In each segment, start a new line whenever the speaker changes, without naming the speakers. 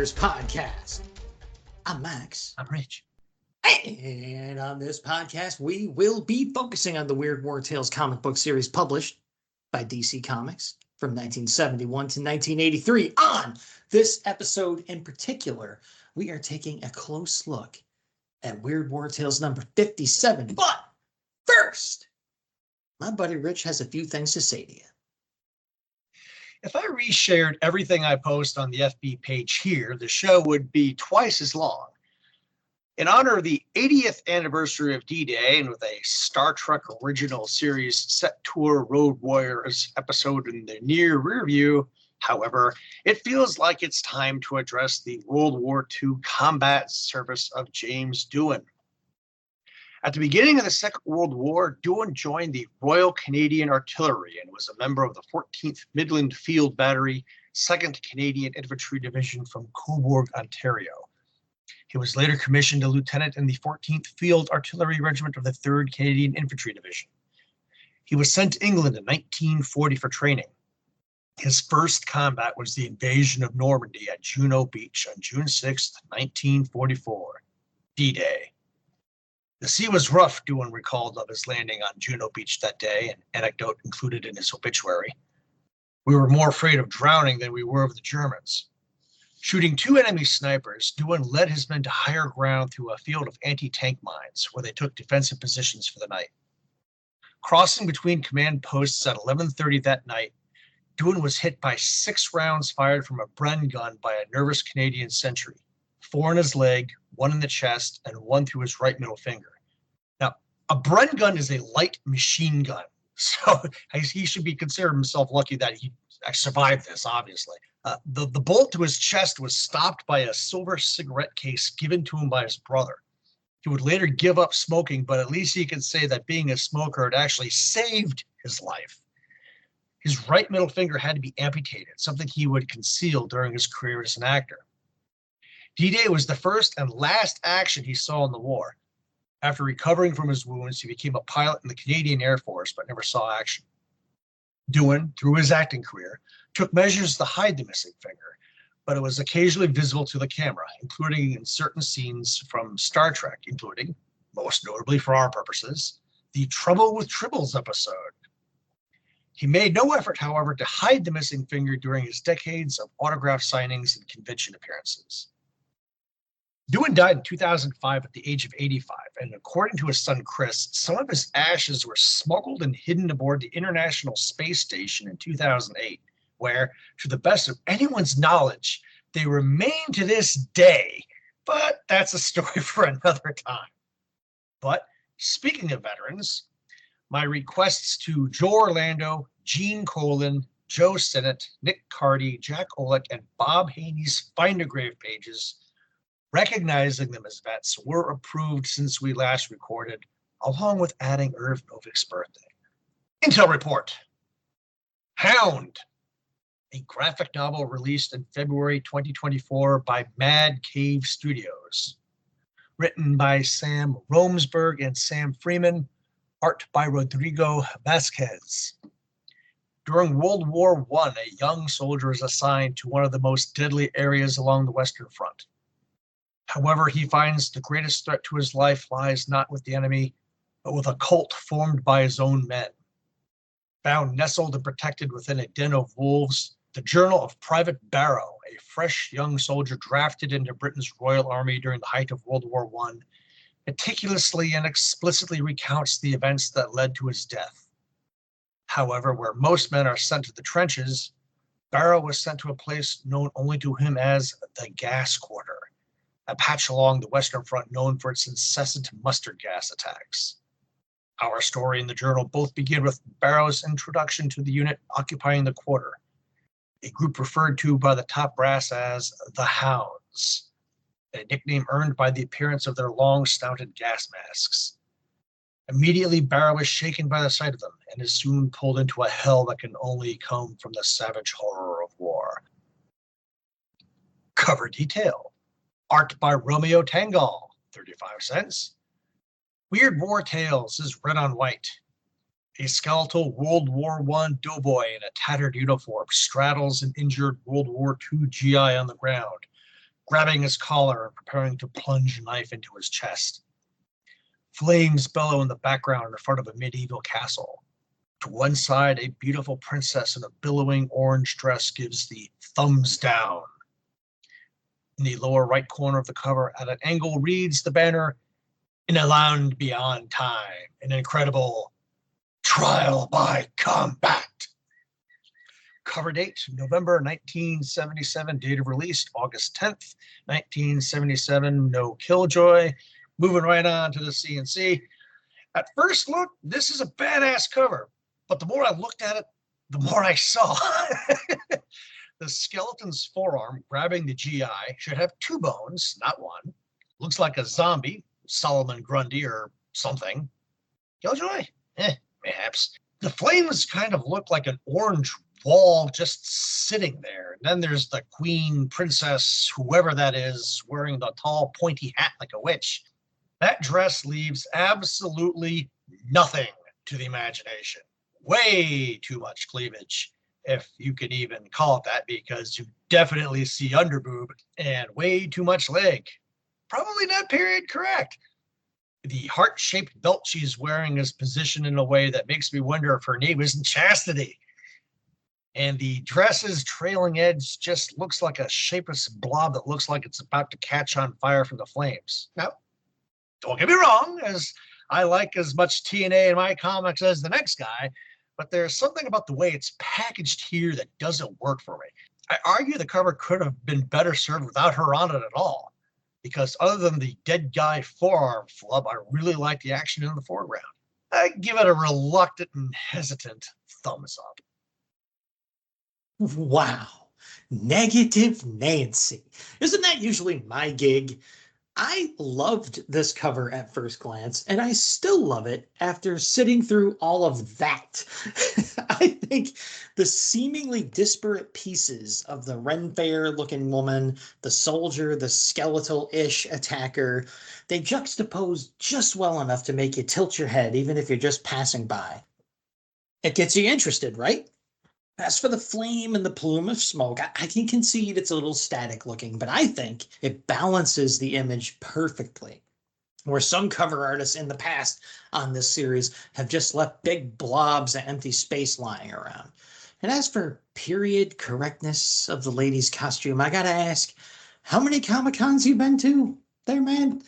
Warriors podcast. I'm Max.
I'm Rich.
And on this podcast, we will be focusing on the Weird War Tales comic book series published by DC Comics from 1971 to 1983. On this episode in particular, we are taking a close look at Weird War Tales number 57. But first, my buddy Rich has a few things to say to you.
If I reshared everything I post on the FB page here, the show would be twice as long. In honor of the 80th anniversary of D-Day and with a Star Trek original series set tour Road Warriors episode in the near rear view, however, it feels like it's time to address the World War II combat service of James Doohan. At the beginning of the Second World War, Doohan joined the Royal Canadian Artillery and was a member of the 14th Midland Field Battery, 2nd Canadian Infantry Division from Cobourg, Ontario. He was later commissioned a lieutenant in the 14th Field Artillery Regiment of the 3rd Canadian Infantry Division. He was sent to England in 1940 for training. His first combat was the invasion of Normandy at Juno Beach on June 6, 1944, D-Day. The sea was rough, Doohan recalled of his landing on Juno Beach that day, an anecdote included in his obituary. We were more afraid of drowning than we were of the Germans. Shooting 2 enemy snipers, Doohan led his men to higher ground through a field of anti-tank mines, where they took defensive positions for the night. Crossing between command posts at 11:30 that night, Doohan was hit by 6 rounds fired from a Bren gun by a nervous Canadian sentry, 4 in his leg, 1 in the chest, and 1 through his right middle finger. Now, a Bren gun is a light machine gun, so he should be considered himself lucky that he survived this, obviously. The bullet to his chest was stopped by a silver cigarette case given to him by his brother. He would later give up smoking, but at least he could say that being a smoker had actually saved his life. His right middle finger had to be amputated, something he would conceal during his career as an actor. D-Day was the first and last action he saw in the war. After recovering from his wounds, he became a pilot in the Canadian Air Force, but never saw action. Doohan, through his acting career, took measures to hide the missing finger, but it was occasionally visible to the camera, including in certain scenes from Star Trek, including, most notably for our purposes, the Trouble with Tribbles episode. He made no effort, however, to hide the missing finger during his decades of autograph signings and convention appearances. Doohan died in 2005 at the age of 85, and according to his son Chris, some of his ashes were smuggled and hidden aboard the International Space Station in 2008, where, to the best of anyone's knowledge, they remain to this day, but that's a story for another time. But speaking of veterans, my requests to Joe Orlando, Gene Colan, Joe Sinnott, Nick Cardy, Jack Olick, and Bob Haney's Find a Grave pages, recognizing them as vets, were approved since we last recorded, along with adding Irv Novik's birthday. Intel report. Hound, a graphic novel released in February 2024 by Mad Cave Studios. Written by Sam Romsberg and Sam Freeman, art by Rodrigo Vasquez. During World War I, a young soldier is assigned to one of the most deadly areas along the Western Front. However, he finds the greatest threat to his life lies not with the enemy, but with a cult formed by his own men. Found nestled and protected within a den of wolves, the journal of Private Barrow, a fresh young soldier drafted into Britain's Royal Army during the height of World War I, meticulously and explicitly recounts the events that led to his death. However, where most men are sent to the trenches, Barrow was sent to a place known only to him as the Gas Quarter, a patch along the Western Front known for its incessant mustard gas attacks. Our story and the journal both begin with Barrow's introduction to the unit occupying the quarter, a group referred to by the top brass as the Hounds, a nickname earned by the appearance of their long-snouted gas masks. Immediately, Barrow is shaken by the sight of them and is soon pulled into a hell that can only come from the savage horror of war. Cover detail. Art by Romeo Tangal, 35 cents. Weird War Tales is red on white. A skeletal World War I doughboy in a tattered uniform straddles an injured World War II GI on the ground, grabbing his collar and preparing to plunge a knife into his chest. Flames bellow in the background in front of a medieval castle. To one side, a beautiful princess in a billowing orange dress gives the thumbs down. In the lower right corner of the cover, at an angle, reads the banner, "In a land beyond time, an incredible trial by combat." Cover date, November 1977. Date of release, August 10th, 1977. No Killjoy. Moving right on to the CNC. At first look, this is a badass cover, but the more I looked at it, the more I saw. The skeleton's forearm grabbing the GI should have 2 bones, not 1. Looks like a zombie, Solomon Grundy or something. Killjoy? Perhaps. The flames kind of look like an orange wall just sitting there. And then there's the queen, princess, whoever that is, wearing the tall, pointy hat like a witch. That dress leaves absolutely nothing to the imagination. Way too much cleavage, if you can even call it that, because you definitely see underboob, and way too much leg. Probably not period correct. The heart-shaped belt she's wearing is positioned in a way that makes me wonder if her name isn't Chastity. And the dress's trailing edge just looks like a shapeless blob that looks like it's about to catch on fire from the flames. Now, don't get me wrong, as I like as much TNA in my comics as the next guy, but there's something about the way it's packaged here that doesn't work for me. I argue the cover could have been better served without her on it at all, because other than the dead guy forearm flub, I really like the action in the foreground. I give it a reluctant and hesitant thumbs up.
Wow. Negative Nancy. Isn't that usually my gig? I loved this cover at first glance, and I still love it after sitting through all of that. I think the seemingly disparate pieces of the Ren Fair-looking woman, the soldier, the skeletal-ish attacker, they juxtapose just well enough to make you tilt your head, even if you're just passing by. It gets you interested, right? As for the flame and the plume of smoke, I can concede it's a little static looking, but I think it balances the image perfectly. Where some cover artists in the past on this series have just left big blobs of empty space lying around. And as for period correctness of the lady's costume, I gotta ask, how many Comic-Cons you been to there, man?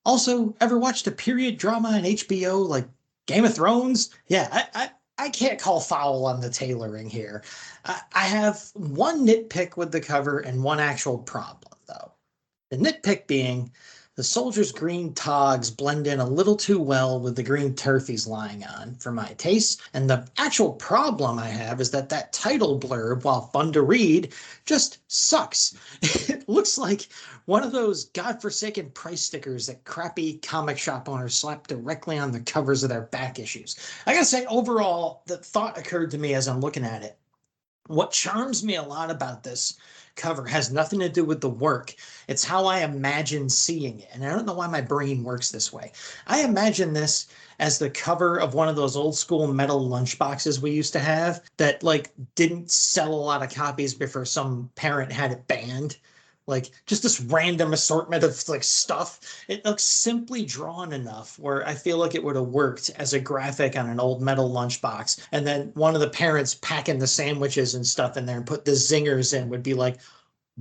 Also, ever watched a period drama on HBO like Game of Thrones? Yeah, I can't call foul on the tailoring here. I have one nitpick with the cover and one actual problem, though. The nitpick being the soldier's green togs blend in a little too well with the green turf he's lying on, for my taste. And the actual problem I have is that title blurb, while fun to read, just sucks. It looks like one of those godforsaken price stickers that crappy comic shop owners slap directly on the covers of their back issues. I gotta say, overall, the thought occurred to me as I'm looking at it. What charms me a lot about this cover has nothing to do with the work. It's how I imagine seeing it. And I don't know why my brain works this way. I imagine this as the cover of one of those old school metal lunchboxes we used to have that like didn't sell a lot of copies before some parent had it banned. Like just this random assortment of like stuff. It looks simply drawn enough where I feel like it would have worked as a graphic on an old metal lunchbox. And then one of the parents packing the sandwiches and stuff in there and put the zingers in would be like,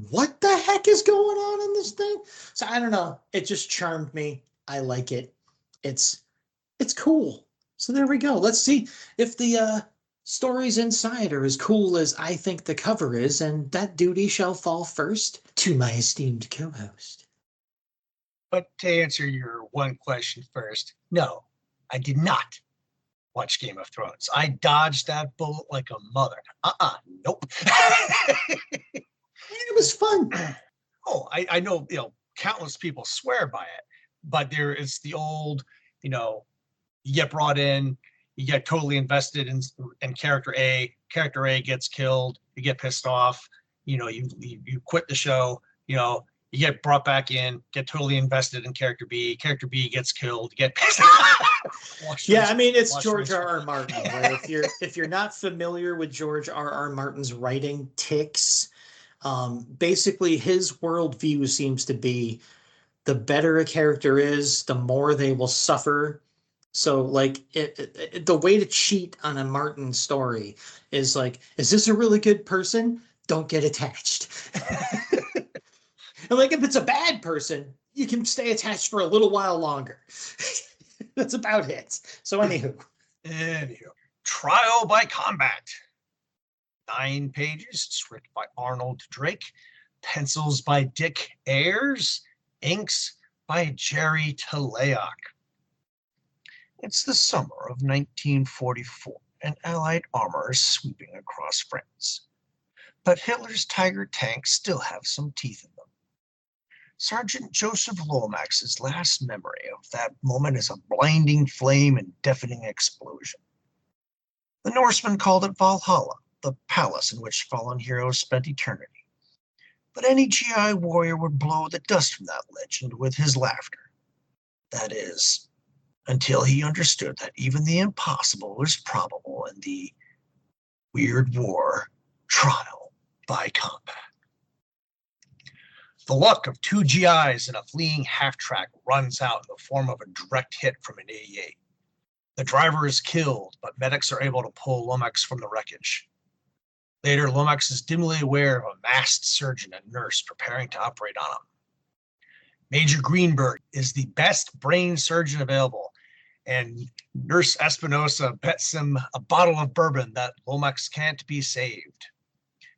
what the heck is going on in this thing? So I don't know. It just charmed me. I like it. It's cool. So there we go. Let's see if the stories inside are as cool as I think the cover is, and that duty shall fall first to my esteemed co-host.
But to answer your one question first, no, I did not watch Game of Thrones. I dodged that bullet like a mother. Nope.
It was fun.
Oh, I know, countless people swear by it, but there is the old, you get brought in, you get totally invested in character A. Character A gets killed. You get pissed off. You quit the show. You get brought back in. Get totally invested in character B. Character B gets killed. You get pissed off.
Yeah, I mean it's George R.R. Martin. Where if you're not familiar with George R.R. Martin's writing ticks, Basically, his worldview seems to be the better a character is, the more they will suffer. So, like, the way to cheat on a Martin story is like, is this a really good person? Don't get attached. And like, if it's a bad person, you can stay attached for a little while longer. That's about it. So, anywho.
Trial by Combat. 9 pages, script by Arnold Drake, pencils by Dick Ayers, inks by Jerry Teleok. It's the summer of 1944, and Allied armor is sweeping across France. But Hitler's Tiger tanks still have some teeth in them. Sergeant Joseph Lomax's last memory of that moment is a blinding flame and deafening explosion. The Norsemen called it Valhalla, the palace in which fallen heroes spent eternity. But any GI warrior would blow the dust from that legend with his laughter. That is, until he understood that even the impossible was probable in the weird war trial by combat. The luck of 2 GIs in a fleeing half-track runs out in the form of a direct hit from an 88. The driver is killed, but medics are able to pull Lomax from the wreckage. Later, Lomax is dimly aware of a masked surgeon and nurse preparing to operate on him. Major Greenberg is the best brain surgeon available, and Nurse Espinosa bets him a bottle of bourbon that Lomax can't be saved.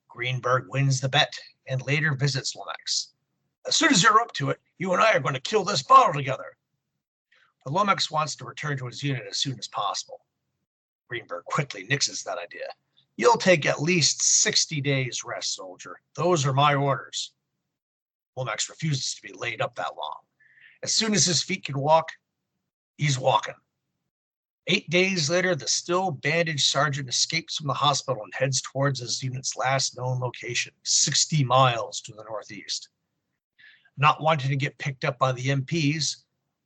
Greenberg wins the bet and later visits Lomax. As soon as you're up to it, you and I are going to kill this bottle together. But Lomax wants to return to his unit as soon as possible. Greenberg quickly nixes that idea. You'll take at least 60 days rest, soldier. Those are my orders. Lomax refuses to be laid up that long. As soon as his feet can walk, he's walking. 8 days later, the still bandaged sergeant escapes from the hospital and heads towards his unit's last known location, 60 miles to the northeast. Not wanting to get picked up by the MPs,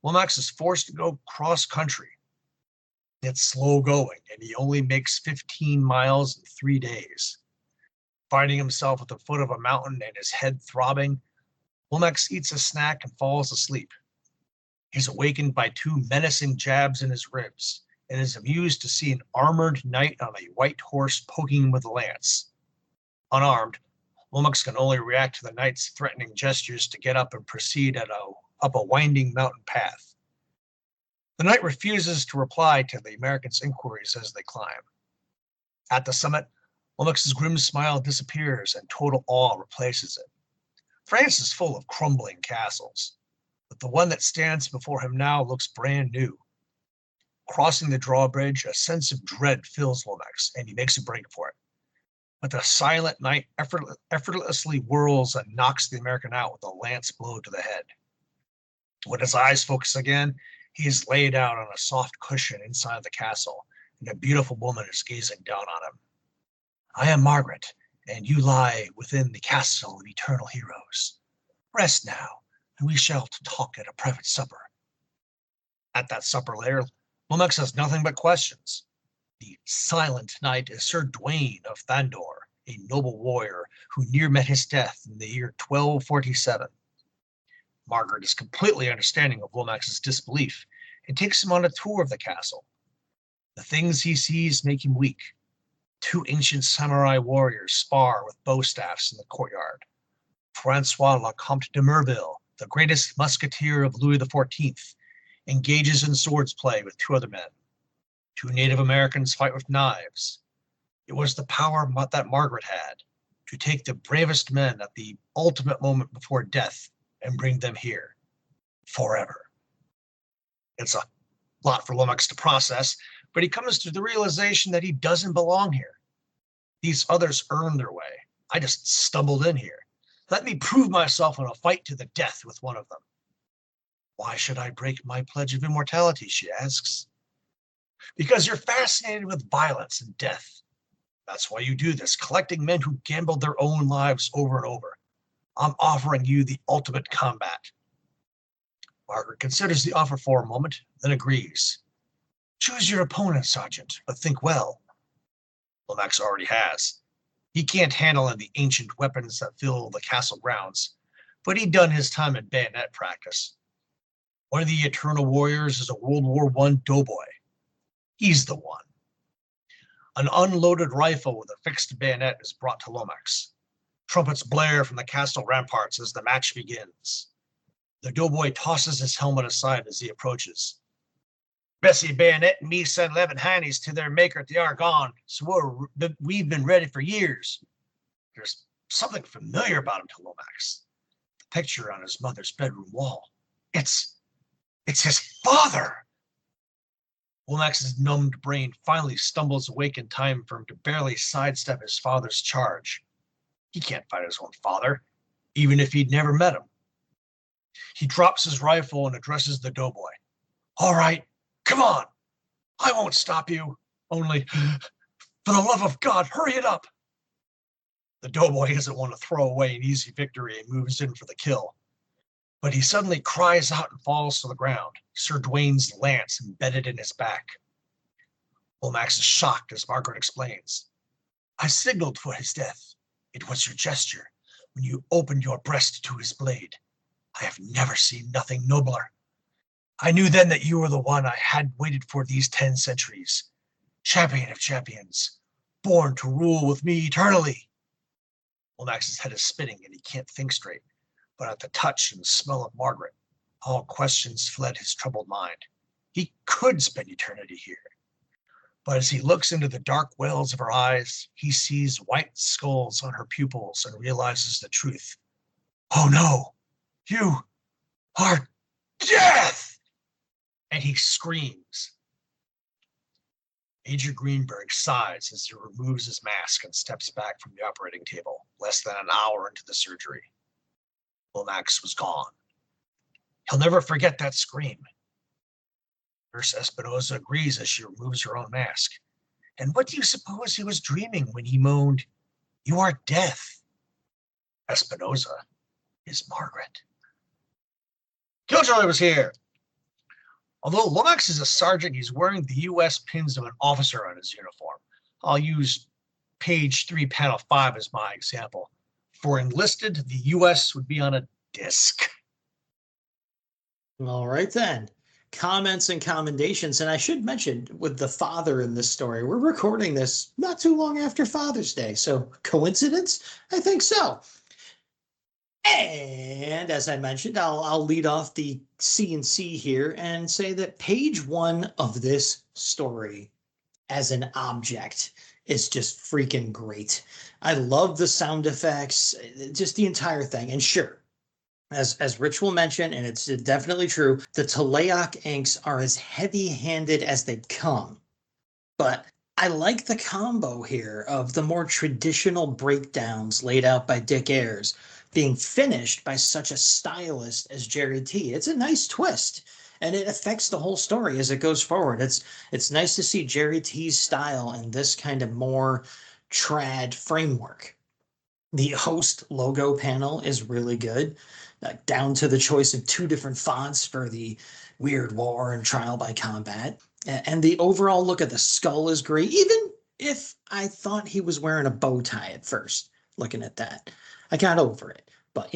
Lomax is forced to go cross-country. It's slow going, and he only makes 15 miles in 3 days. Finding himself at the foot of a mountain and his head throbbing, Lomax eats a snack and falls asleep. He's awakened by 2 menacing jabs in his ribs, and is amused to see an armored knight on a white horse poking him with a lance. Unarmed, Lomax can only react to the knight's threatening gestures to get up and proceed up a winding mountain path. The knight refuses to reply to the Americans' inquiries as they climb. At the summit, Lomax's grim smile disappears and total awe replaces it. France is full of crumbling castles, but the one that stands before him now looks brand new. Crossing the drawbridge, a sense of dread fills Lomax, and he makes a break for it. But the silent knight effortlessly whirls and knocks the American out with a lance blow to the head. When his eyes focus again, he is laid out on a soft cushion inside the castle, and a beautiful woman is gazing down on him. I am Margaret, and you lie within the castle of eternal heroes. Rest now, and we shall talk at a private supper. At that supper later, Lomax has nothing but questions. The silent knight is Sir Dwayne of Thandor, a noble warrior who near met his death in the year 1247. Margaret is completely understanding of Lomax's disbelief and takes him on a tour of the castle. The things he sees make him weak. 2 ancient samurai warriors spar with bow staffs in the courtyard. Francois Lecomte de Merville, the greatest musketeer of Louis XIV, engages in swords play with 2 other men. 2 Native Americans fight with knives. It was the power that Margaret had to take the bravest men at the ultimate moment before death and bring them here forever. It's a lot for Lomax to process, but he comes to the realization that he doesn't belong here. These others earned their way. I just stumbled in here. Let me prove myself in a fight to the death with one of them. Why should I break my pledge of immortality, she asks. Because you're fascinated with violence and death. That's why you do this, collecting men who gambled their own lives over and over. I'm offering you the ultimate combat. Margaret considers the offer for a moment, then agrees. Choose your opponent, Sergeant, but think well. Lomax already has. He can't handle the ancient weapons that fill the castle grounds, but he'd done his time in bayonet practice. One of the Eternal Warriors is a World War I doughboy. He's the one. An unloaded rifle with a fixed bayonet is brought to Lomax. Trumpets blare from the castle ramparts as the match begins. The doughboy tosses his helmet aside as he approaches. Bessie Bayonet and me sent 11 Heinies to their maker at the Argonne, so we've been ready for years. There's something familiar about him to Lomax. The picture on his mother's bedroom wall. It's his father. Lomax's numbed brain finally stumbles awake in time for him to barely sidestep his father's charge. He can't fight his own father, even if he'd never met him. He drops his rifle and addresses the doughboy. All right, come on. I won't stop you. Only, for the love of God, hurry it up. The doughboy doesn't want to throw away an easy victory and moves in for the kill. But he suddenly cries out and falls to the ground, Sir Dwayne's lance embedded in his back. Lomax is shocked as Margaret explains. I signaled for his death. It was your gesture when you opened your breast to his blade. I have never seen nothing nobler. I knew then that you were the one I had waited for these 10 centuries. Champion of champions, born to rule with me eternally. Lomax's head is spinning and he can't think straight, but at the touch and smell of Margaret, all questions fled his troubled mind. He could spend eternity here. But as he looks into the dark wells of her eyes, he sees white skulls on her pupils and realizes the truth. Oh no, you are death! And he screams. Major Greenberg sighs as he removes his mask and steps back from the operating table, less than an hour into the surgery. Lomax was gone. He'll never forget that scream. Nurse Espinosa agrees as she removes her own mask. And what do you suppose he was dreaming when he moaned, "You are death"? Espinosa is Margaret. Killjoy was here. Although Lomax is a sergeant, he's wearing the U.S. pins of an officer on his uniform. I'll use page 3, panel 5 as my example. For enlisted, the U.S. would be on a disc.
All right, then. Comments and commendations. And I should mention, with the father in this story, we're recording this not too long after Father's Day. So coincidence? I think so. And as I mentioned, I'll lead off the C&C here and say that page 1 of this story as an object is just freaking great. I love the sound effects, just the entire thing. And sure, as Rich will mention, and it's definitely true, the Teleoc inks are as heavy-handed as they come. But I like the combo here of the more traditional breakdowns laid out by Dick Ayers being finished by such a stylist as Jerry T. It's a nice twist, and it affects the whole story as it goes forward. It's nice to see Jerry T's style in this kind of more trad framework. The host logo panel is really good, down to the choice of 2 different fonts for the Weird War and Trial by Combat. And the overall look of the skull is great, even if I thought he was wearing a bow tie at first, looking at that. I got over it, but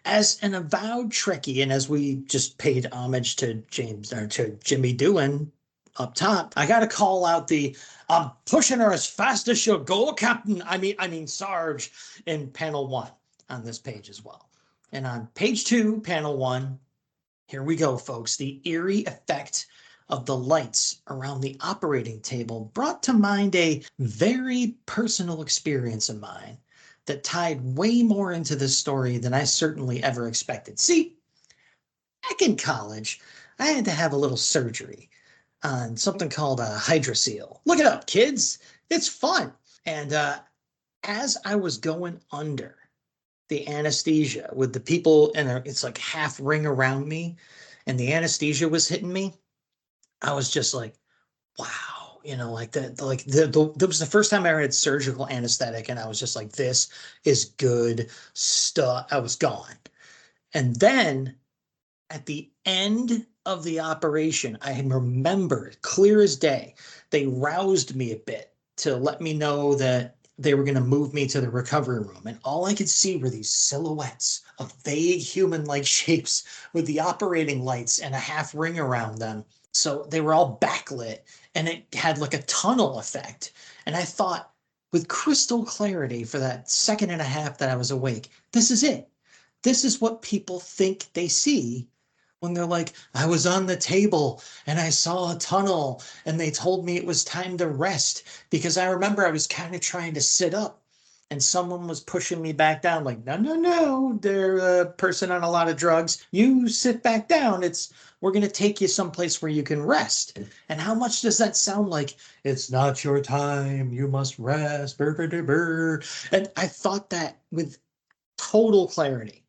as an avowed Trekkie, and as we just paid homage to Jimmy Doohan up top, I got to call out the "I'm pushing her as fast as she'll go, Captain." I mean Sarge in panel 1 on this page as well. And on page 2, panel 1, here we go, folks. The eerie effect of the lights around the operating table brought to mind a very personal experience of mine that tied way more into this story than I certainly ever expected. See, back in college, I had to have a little surgery on something called a hydrocele. Look it up, kids. It's fun. And as I was going under the anesthesia with the people, and it's like half ring around me, and the anesthesia was hitting me, I was just like, wow. Like that was the first time I ever had surgical anesthetic, and I was just like, this is good stuff. I was gone. And then at the end of the operation, I remember clear as day, they roused me a bit to let me know that they were going to move me to the recovery room. And all I could see were these silhouettes of vague human-like shapes with the operating lights and a half ring around them. So they were all backlit and it had like a tunnel effect. And I thought, with crystal clarity for that second and a half that I was awake, this is it. This is what people think they see when they're like, I was on the table and I saw a tunnel and they told me it was time to rest, because I remember I was kind of trying to sit up and someone was pushing me back down like, no, no, no, they're a person on a lot of drugs. You sit back down. We're going to take you someplace where you can rest. And how much does that sound like? It's not your time. You must rest. Burr, burr, burr, burr. And I thought that with total clarity.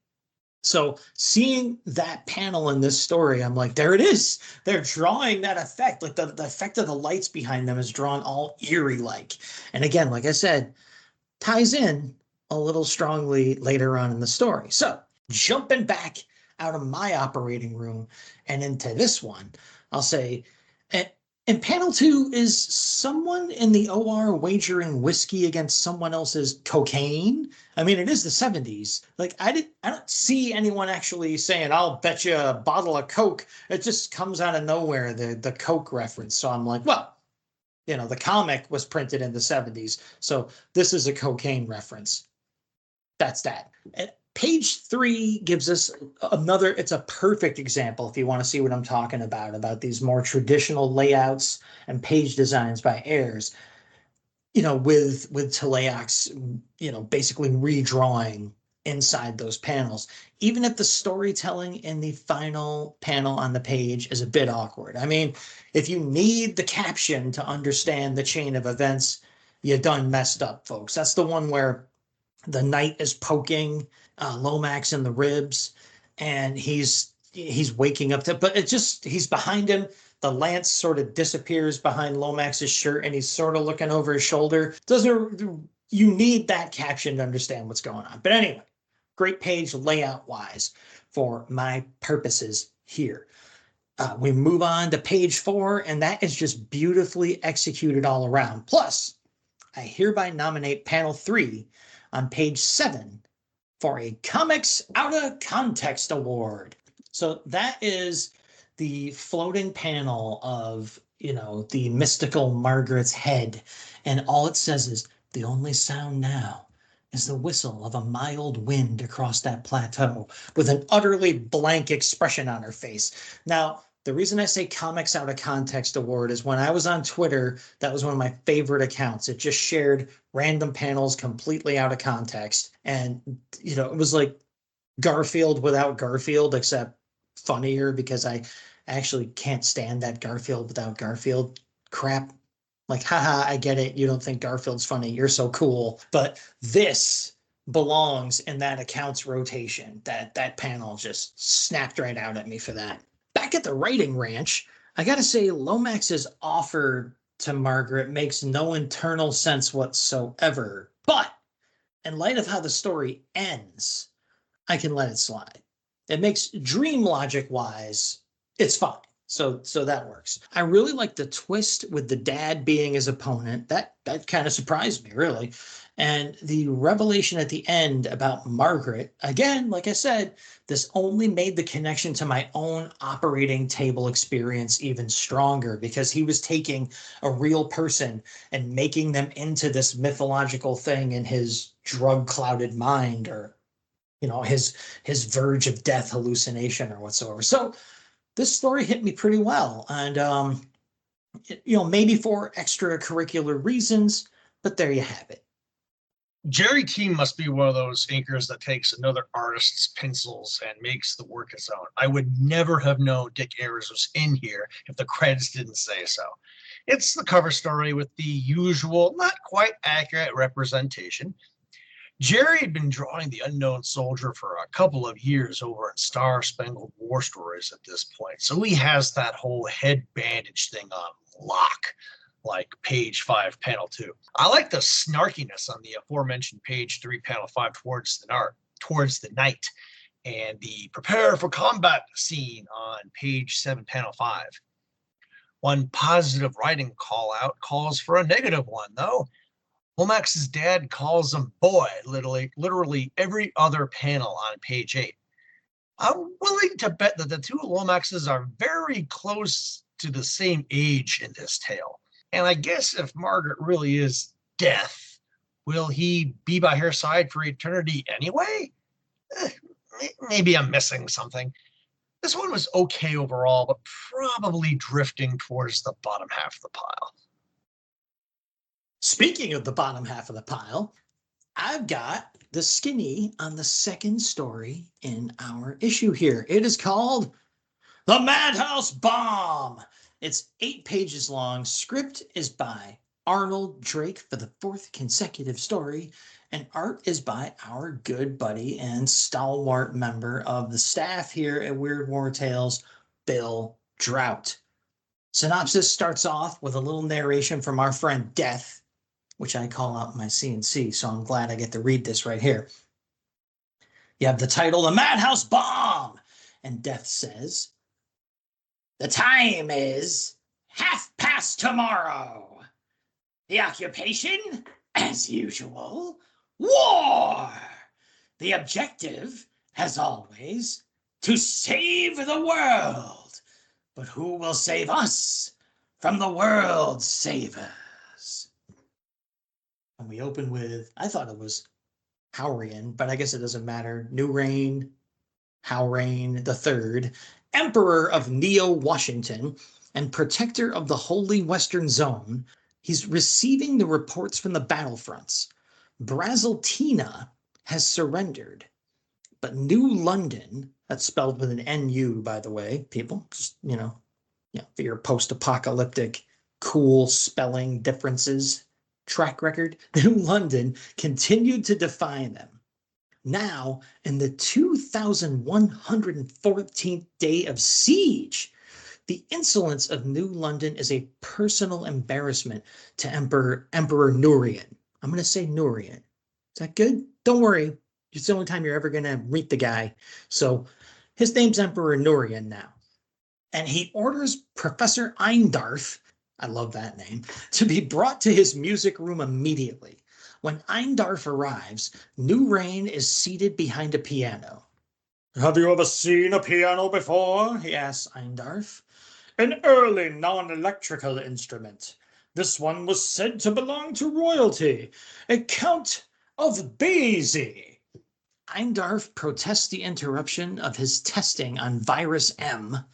So seeing that panel in this story, I'm like, there it is. They're drawing that effect. Like the effect of the lights behind them is drawn all eerie like. And again, like I said, ties in a little strongly later on in the story. So jumping back out of my operating room and into this one, I'll say, in panel 2, is someone in the OR wagering whiskey against someone else's cocaine? I mean, it is the 70s. Like, I don't see anyone actually saying, I'll bet you a bottle of Coke. It just comes out of nowhere, the Coke reference. So I'm like, well, the comic was printed in the 70s. So this is a cocaine reference. That's that. And page 3 gives us it's a perfect example if you want to see what I'm talking about these more traditional layouts and page designs by Ayers, with Teleox, basically redrawing inside those panels, even if the storytelling in the final panel on the page is a bit awkward. I mean, if you need the caption to understand the chain of events, you done messed up, folks. That's the one where the knight is poking Lomax in the ribs, and he's waking up but he's behind him. The lance sort of disappears behind Lomax's shirt, and he's sort of looking over his shoulder. You need that caption to understand what's going on. But anyway, great page layout wise for my purposes here. We move on to page 4, and that is just beautifully executed all around. Plus, I hereby nominate panel 3 on page 7 for a Comics Out of Context Award. So that is the floating panel of, the mystical Margaret's head. And all it says is, the only sound now is the whistle of a mild wind across that plateau, with an utterly blank expression on her face. Now, the reason I say Comics Out of Context Award is when I was on Twitter, that was one of my favorite accounts. It just shared random panels completely out of context. And, it was like Garfield without Garfield, except funnier, because I actually can't stand that Garfield without Garfield crap. Like, haha, I get it. You don't think Garfield's funny. You're so cool. But this belongs in that accounts rotation. That panel just snapped right out at me for that. Back at the writing ranch, I got to say, Lomax's offer to Margaret makes no internal sense whatsoever. But in light of how the story ends, I can let it slide. It makes dream logic wise, it's fine. So that works. I really like the twist with the dad being his opponent. That kind of surprised me, really. And the revelation at the end about Margaret, again, like I said, this only made the connection to my own operating table experience even stronger, because he was taking a real person and making them into this mythological thing in his drug-clouded mind, or, his verge of death hallucination or whatsoever. So this story hit me pretty well. And, maybe for extracurricular reasons, but there you have it.
Jerry Team must be one of those inkers that takes another artist's pencils and makes the work his own. I would never have known Dick Ayers was in here if the credits didn't say so. It's the cover story with the usual, not quite accurate representation. Jerry had been drawing the Unknown Soldier for a couple of years over in Star Spangled War Stories at this point, so he has that whole head bandage thing on lock, like page 5, panel 2. I like the snarkiness on the aforementioned page 3, panel 5 towards the night, and the prepare for combat scene on page 7, panel 5. One positive writing call out calls for a negative one, though. Lomax's dad calls him boy, literally every other panel on page 8. I'm willing to bet that the two Lomaxes are very close to the same age in this tale. And I guess if Margaret really is death, will he be by her side for eternity anyway? Maybe I'm missing something. This one was okay overall, but probably drifting towards the bottom half of the pile.
Speaking of the bottom half of the pile, I've got the skinny on the second story in our issue here. It is called The Madhouse Bomb. It's 8 pages long. Script is by Arnold Drake for the 4th consecutive story, and art is by our good buddy and stalwart member of the staff here at Weird War Tales, Bill Drought. Synopsis starts off with a little narration from our friend Death, which I call out my CNC, so I'm glad I get to read this right here. You have the title, The Madhouse Bomb, and Death says, "The time is 1/2 tomorrow. The occupation, as usual, war. The objective, as always, to save the world. But who will save us from the world's savers?" And we open with, I thought it was Haurian, but I guess it doesn't matter. New Reign, Haurain III, Emperor of Neo-Washington and protector of the Holy Western Zone. He's receiving the reports from the battlefronts. Braziltina has surrendered, but New London, that's spelled with an NU, by the way, people, just, for your post-apocalyptic, cool spelling differences track record, New London continued to defy them. Now, in the 2114th day of siege, the insolence of New London is a personal embarrassment to Emperor Nurian. I'm going to say Nurian. Is that good? Don't worry. It's the only time you're ever going to meet the guy. So his name's Emperor Nurian now. And he orders Professor Eindarf, I love that name, to be brought to his music room immediately. When Eindarf arrives, New Reign is seated behind a piano. "Have you ever seen a piano before?" he asks Eindarf. "An early non-electrical instrument. This one was said to belong to royalty, a Count of Basie." Eindarf protests the interruption of his testing on Virus M,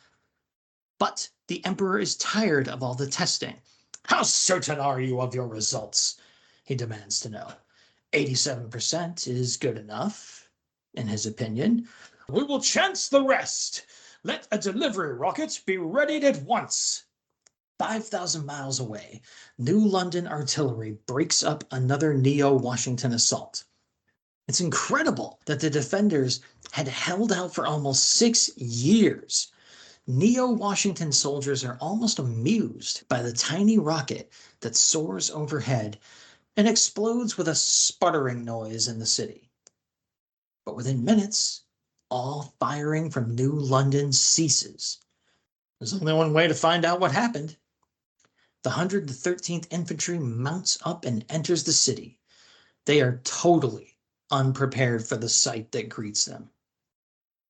but the Emperor is tired of all the testing. "How certain are you of your results?" he demands to know. 87% is good enough, in his opinion. "We will chance the rest. Let a delivery rocket be readied at once." 5,000 miles away, New London artillery breaks up another Neo-Washington assault. It's incredible that the defenders had held out for almost 6 years. Neo-Washington soldiers are almost amused by the tiny rocket that soars overhead and explodes with a sputtering noise in the city. But within minutes, all firing from New London ceases. There's only one way to find out what happened. The 113th Infantry mounts up and enters the city. They are totally unprepared for the sight that greets them.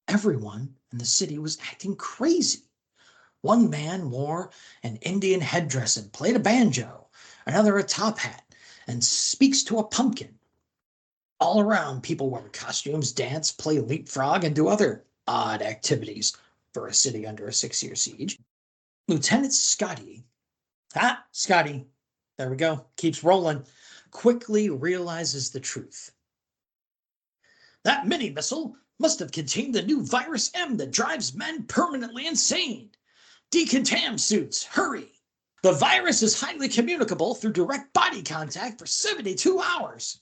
Everyone in the city was acting crazy. One man wore an Indian headdress and played a banjo, another a top hat, and speaks to a pumpkin. All around, people wear costumes, dance, play leapfrog, and do other odd activities for a city under a 6-year siege. Lieutenant Scotty, there we go, keeps rolling, quickly realizes the truth. "That mini-missile must have contained the new Virus M that drives men permanently insane. Decontam suits, hurry! The virus is highly communicable through direct body contact for 72 hours.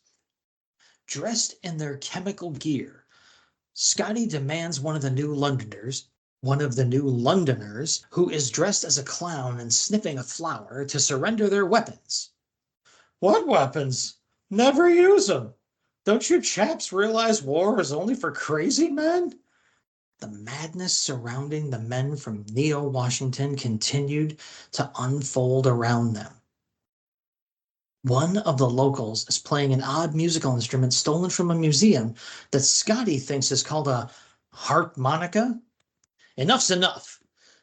Dressed in their chemical gear, Scotty demands one of the New Londoners, who is dressed as a clown and sniffing a flower, to surrender their weapons. "What weapons? Never use them. Don't you chaps realize war is only for crazy men?" The madness surrounding the men from Neo-Washington continued to unfold around them. One of the locals is playing an odd musical instrument stolen from a museum that Scotty thinks is called a harmonica. Enough's enough.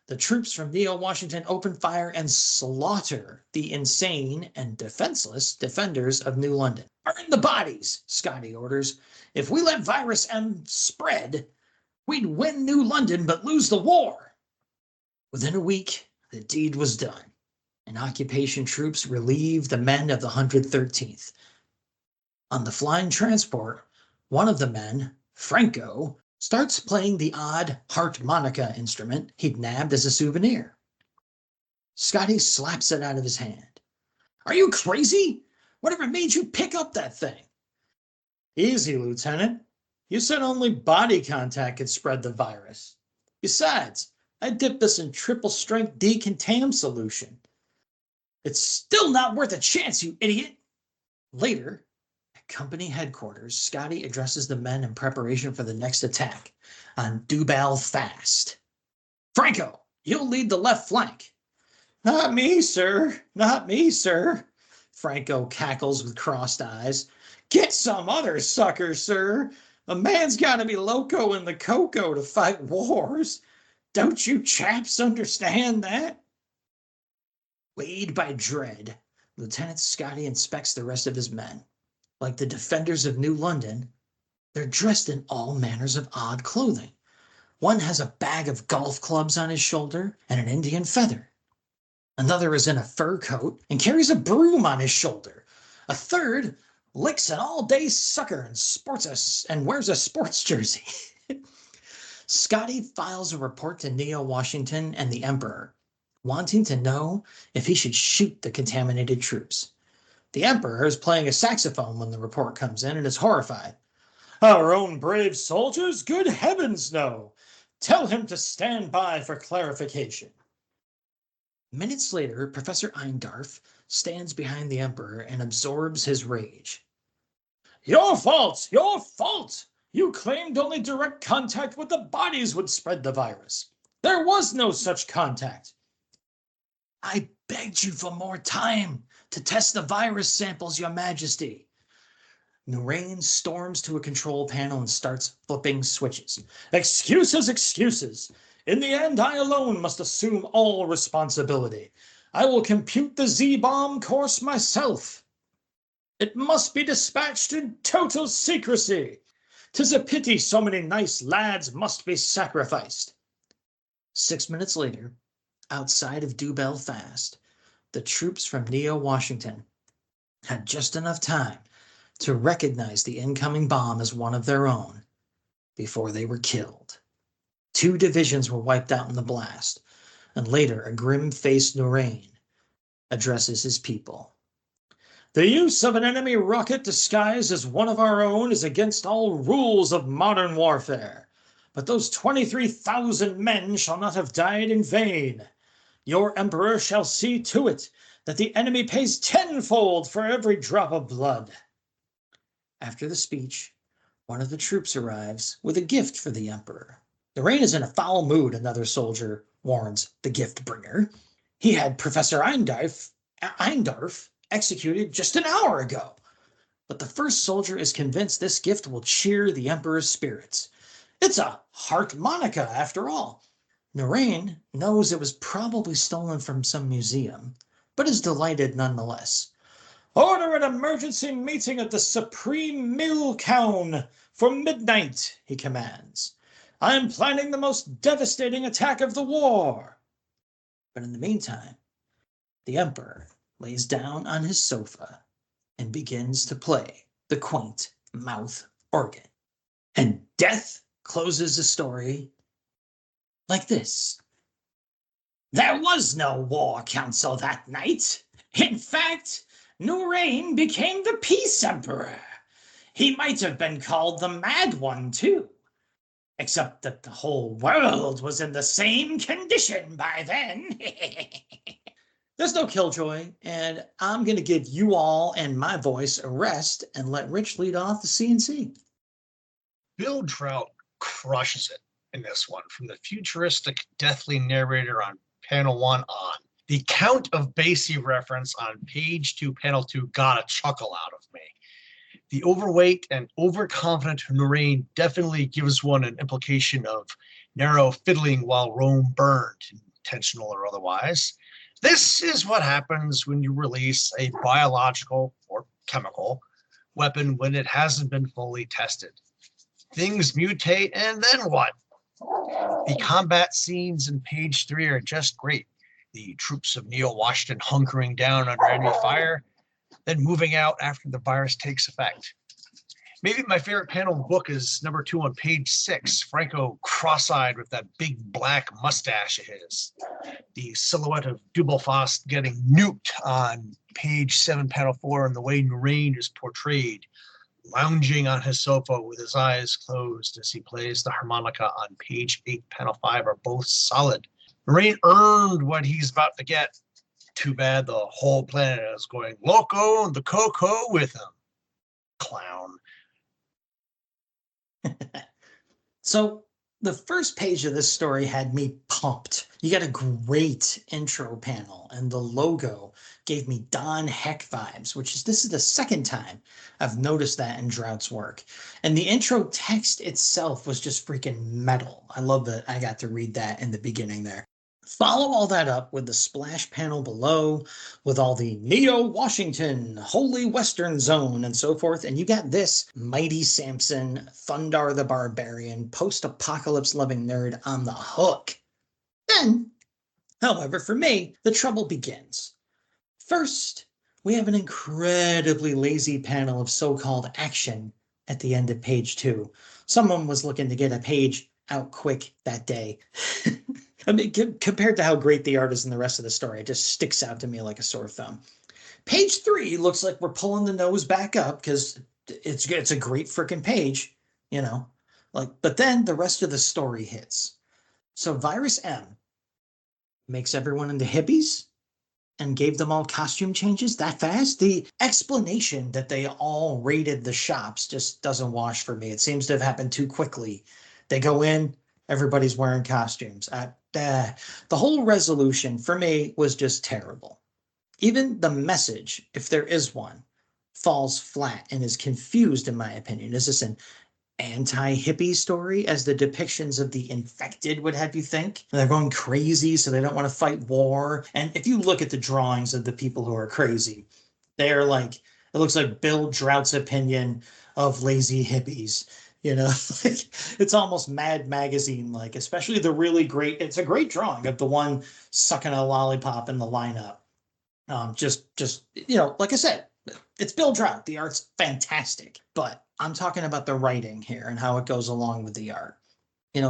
The troops from Neo-Washington open fire and slaughter the insane and defenseless defenders of New London. Burn the bodies, Scotty orders. If we let Virus M spread, we'd win New London but lose the war. Within a week, the deed was done, and occupation troops relieved the men of the 113th. On the flying transport, one of the men, Franco, starts playing the odd harmonica instrument he'd nabbed as a souvenir. Scotty slaps it out of his hand. Are you crazy? Whatever made you pick up that thing? Easy, Lieutenant. You said only body contact could spread the virus. Besides, I dipped this in triple-strength decontam solution. It's still not worth a chance, you idiot. Later, at company headquarters, Scotty addresses the men in preparation for the next attack on Dubal Fast. Franco, you'll lead the left flank. Not me, sir. Not me, sir. Franco cackles with crossed eyes. Get some other sucker, sir. A man's got to be loco in the cocoa to fight wars. Don't you chaps understand that? Weighed by dread, Lieutenant Scotty inspects the rest of his men. Like the defenders of New London, they're dressed in all manners of odd clothing. One has a bag of golf clubs on his shoulder and an Indian feather. Another is in a fur coat and carries a broom on his shoulder. A third licks an all-day sucker and wears a sports jersey. Scotty files a report to Neo-Washington and the Emperor, wanting to know if he should shoot the contaminated troops. The Emperor is playing a saxophone when the report comes in and is horrified. Our own brave soldiers? Good heavens, no! Tell him to stand by for clarification. Minutes later, Professor Eindarf stands behind the Emperor and absorbs his rage. Your fault! Your fault! You claimed only direct contact with the bodies would spread the virus. There was no such contact. I begged you for more time to test the virus samples, Your Majesty. Nurain storms to a control panel and starts flipping switches. Excuses, excuses. In the end, I alone must assume all responsibility. I will compute the Z-bomb course myself. It must be dispatched in total secrecy. 'Tis a pity so many nice lads must be sacrificed. 6 minutes later, outside of Dubal Fast, the troops from Neo-Washington had just enough time to recognize the incoming bomb as one of their own before they were killed. 2 divisions were wiped out in the blast, and later a grim-faced Nurain addresses his people. The use of an enemy rocket disguised as one of our own is against all rules of modern warfare, but those 23,000 men shall not have died in vain. Your Emperor shall see to it that the enemy pays tenfold for every drop of blood. After the speech, one of the troops arrives with a gift for the Emperor. Nurain is in a foul mood, another soldier warns the gift bringer. He had Professor Eindarf executed just an hour ago. But the first soldier is convinced this gift will cheer the Emperor's spirits. It's a harmonica, after all. Nurain knows it was probably stolen from some museum, but is delighted nonetheless. Order an emergency meeting at the Supreme Mill Cown for midnight, he commands. I am planning the most devastating attack of the war. But in the meantime, the Emperor lays down on his sofa and begins to play the quaint mouth organ. And death closes the story like this. There was no war council that night. In fact, Nurain became the Peace Emperor. He might have been called the Mad One, too. Except that the whole world was in the same condition by then. There's no killjoy, and I'm going to give you all and my voice a rest and let Rich lead off the CNC.
Bill Trout crushes it in this one, from the futuristic, deathly narrator on panel 1 on. The Count of Basie reference on page 2, panel 2 got a chuckle out of me. The overweight and overconfident Noreen definitely gives one an implication of narrow fiddling while Rome burned, intentional or otherwise. This is what happens when you release a biological or chemical weapon when it hasn't been fully tested. Things mutate, and then what? The combat scenes in page 3 are just great. The troops of Neil Washington hunkering down under enemy fire, then moving out after the virus takes effect. Maybe my favorite panel in the book is number 2 on page 6, Franco cross-eyed with that big black mustache of his. The silhouette of Dubelfast getting nuked on page 7, panel 4, and the way Noreen is portrayed, lounging on his sofa with his eyes closed as he plays the harmonica on page 8, panel 5 are both solid. Noreen earned what he's about to get. Too bad the whole planet is going loco and the cocoa with him. Clown.
So the first page of this story had me pumped. You got a great intro panel, and the logo gave me Don Heck vibes, this is the second time I've noticed that in Drought's work. And the intro text itself was just freaking metal. I love that I got to read that in the beginning there. Follow all that up with the splash panel below with all the Neo-Washington, Holy Western Zone, and so forth. And you got this Mighty Samson, Thundar the Barbarian, post-apocalypse loving nerd on the hook. Then, however, for me, the trouble begins. First, we have an incredibly lazy panel of so-called action at the end of page 2. Someone was looking to get a page out quick that day. I mean, compared to how great the art is in the rest of the story, it just sticks out to me like a sore thumb. Page 3 looks like we're pulling the nose back up because it's a great freaking page, but then the rest of the story hits. So Virus M makes everyone into hippies and gave them all costume changes that fast. The explanation that they all raided the shops just doesn't wash for me. It seems to have happened too quickly. They go in, everybody's wearing costumes. The whole resolution for me was just terrible. Even the message, if there is one, falls flat and is confused in my opinion. Is this an anti-hippie story, as the depictions of the infected would have you think? They're going crazy, so they don't want to fight war. And if you look at the drawings of the people who are crazy, they're like, it looks like Bill Drought's opinion of lazy hippies. It's almost Mad Magazine like, especially the really great, it's a great drawing of the one sucking a lollipop in the lineup. Like I said, it's Bill Drought. The art's fantastic, but I'm talking about the writing here and how it goes along with the art.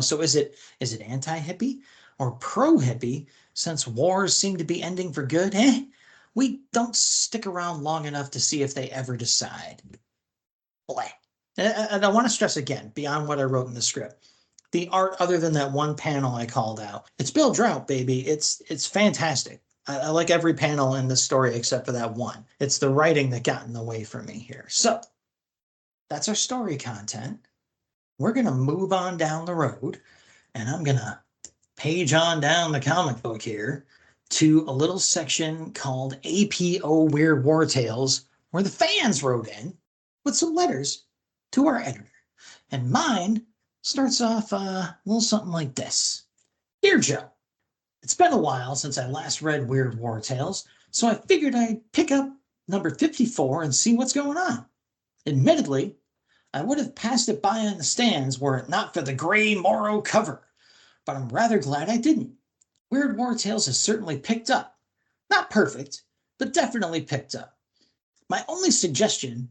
So is it anti-hippie or pro-hippie? Since wars seem to be ending for good, we don't stick around long enough to see if they ever decide. Bleh. And I want to stress again, beyond what I wrote in the script, the art, other than that one panel I called out, it's Bill Drought, baby. It's fantastic. I like every panel in the story except for that one. It's the writing that got in the way for me here. So that's our story content. We're going to move on down the road, and I'm going to page on down the comic book here to a little section called APO Weird War Tales, where the fans wrote in with some letters to our editor. And mine starts off a little something like this. Dear Joe, it's been a while since I last read Weird War Tales, so I figured I'd pick up number 54 and see what's going on. Admittedly, I would have passed it by on the stands were it not for the gray Morrow cover, but I'm rather glad I didn't. Weird War Tales has certainly picked up. Not perfect, but definitely picked up. My only suggestion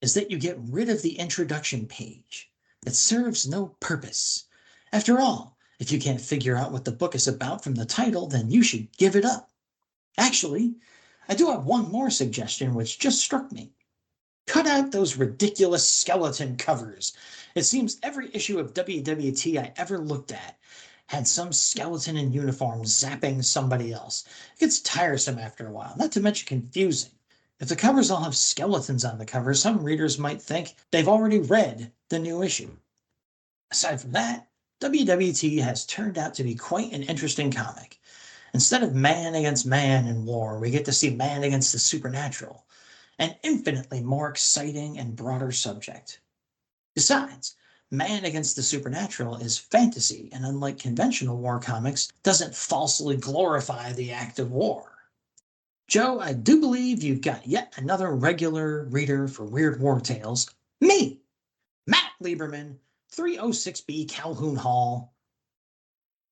is that you get rid of the introduction page. It serves no purpose. After all, if you can't figure out what the book is about from the title, then you should give it up. Actually, I do have one more suggestion which just struck me. Cut out those ridiculous skeleton covers. It seems every issue of WWT I ever looked at had some skeleton in uniform zapping somebody else. It gets tiresome after a while, not to mention confusing. If the covers all have skeletons on the cover, some readers might think they've already read the new issue. Aside from that, WWT has turned out to be quite an interesting comic. Instead of man against man in war, we get to see man against the supernatural, an infinitely more exciting and broader subject. Besides, man against the supernatural is fantasy, and unlike conventional war comics, doesn't falsely glorify the act of war. Joe, I do believe you've got yet another regular reader for Weird War Tales. Me, Matt Lieberman, 306B Calhoun Hall.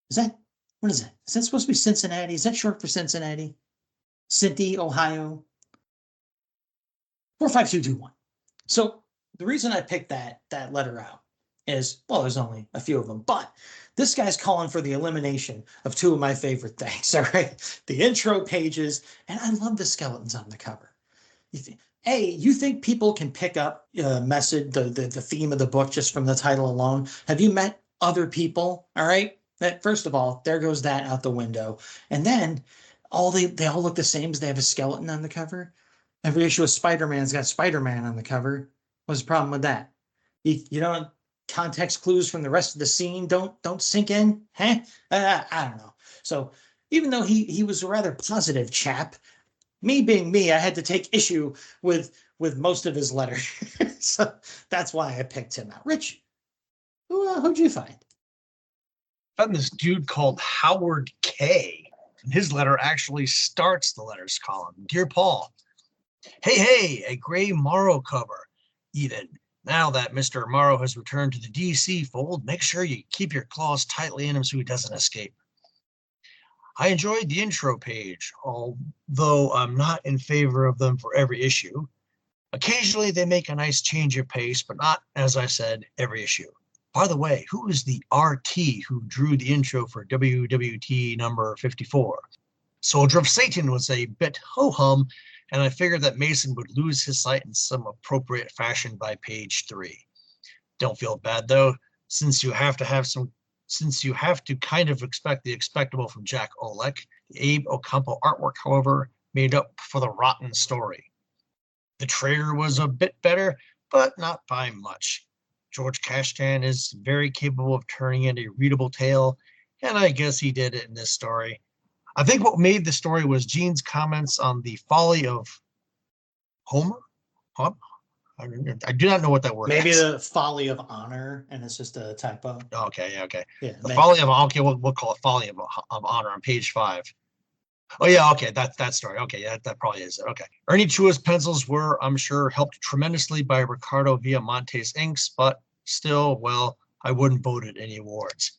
What is that? Is that supposed to be Cincinnati? Is that short for Cincinnati? Cincy, Ohio? 45221. So the reason I picked that letter out is, well, there's only a few of them, but this guy's calling for the elimination of two of my favorite things, all right? The intro pages, and I love the skeletons on the cover. You think people can pick up the theme of the book just from the title alone? Have you met other people, all right? That, first of all, there goes that out the window. And then they all look the same because they have a skeleton on the cover. Every issue of Spider-Man's got Spider-Man on the cover. What's the problem with that? You don't context clues from the rest of the scene don't sink in, huh? I don't know. So even though he was a rather positive chap, me being me, I had to take issue with most of his letter. So that's why I picked him out. Rich, who'd you find?
I found this dude called Howard K. And his letter actually starts the letters column. Dear Paul, hey, a Gray Morrow cover. Even now that Mr. Morrow has returned to the DC fold, make sure you keep your claws tightly in him so he doesn't escape. I enjoyed the intro page, although I'm not in favor of them for every issue. Occasionally they make a nice change of pace, but not, as I said, every issue. By the way, who is the RT who drew the intro for WWT number 54? Soldier of Satan was a bit ho-hum, and I figured that Mason would lose his sight in some appropriate fashion by page 3. Don't feel bad though, since you have to kind of expect the expectable from Jack Olek. The Abe Ocampo artwork, however, made up for the rotten story. The trailer was a bit better, but not by much. George Kashtan is very capable of turning in a readable tale, and I guess he did it in this story. I think what made the story was Gene's comments on the folly of Homer. I do not know what that word is.
Maybe the folly of honor, and it's just a typo.
Okay.
Yeah,
The
maybe.
folly of, okay, we'll call it folly of honor on page 5. Oh yeah, okay, that's that story. Okay, yeah, that probably is it. Okay. Ernie Chua's pencils were, I'm sure, helped tremendously by Ricardo Villamonte's inks, but still, well, I wouldn't vote it any awards.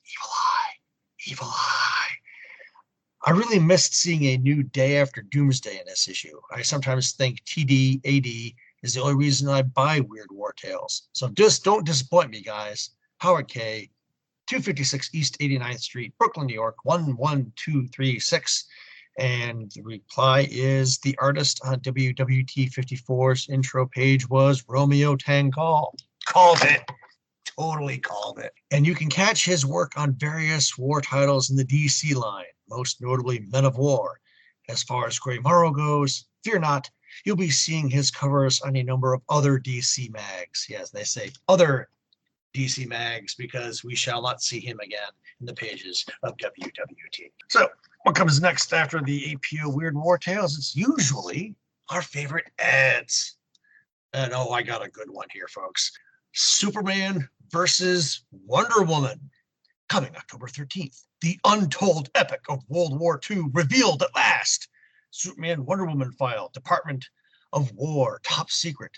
Evil Eye. I really missed seeing a new Day After Doomsday in this issue. I sometimes think TD-AD is the only reason I buy Weird War Tales. So just don't disappoint me, guys. Howard K., 256 East 89th Street, Brooklyn, New York, 11236. And the reply is the artist on WWT 54's intro page was Romeo Tanghal. Called it. Totally called it. And you can catch his work on various war titles in the DC line, most notably Men of War. As far as Gray Morrow goes, fear not, you'll be seeing his covers on a number of other DC mags. Yes, they say other DC mags because we shall not see him again in the pages of WWT. So what comes next after the APO Weird War Tales? It's usually our favorite ads. And oh, I got a good one here, folks. Superman versus Wonder Woman, coming October 13th. The untold epic of World War II revealed at last. Superman Wonder Woman file, Department of War, top secret.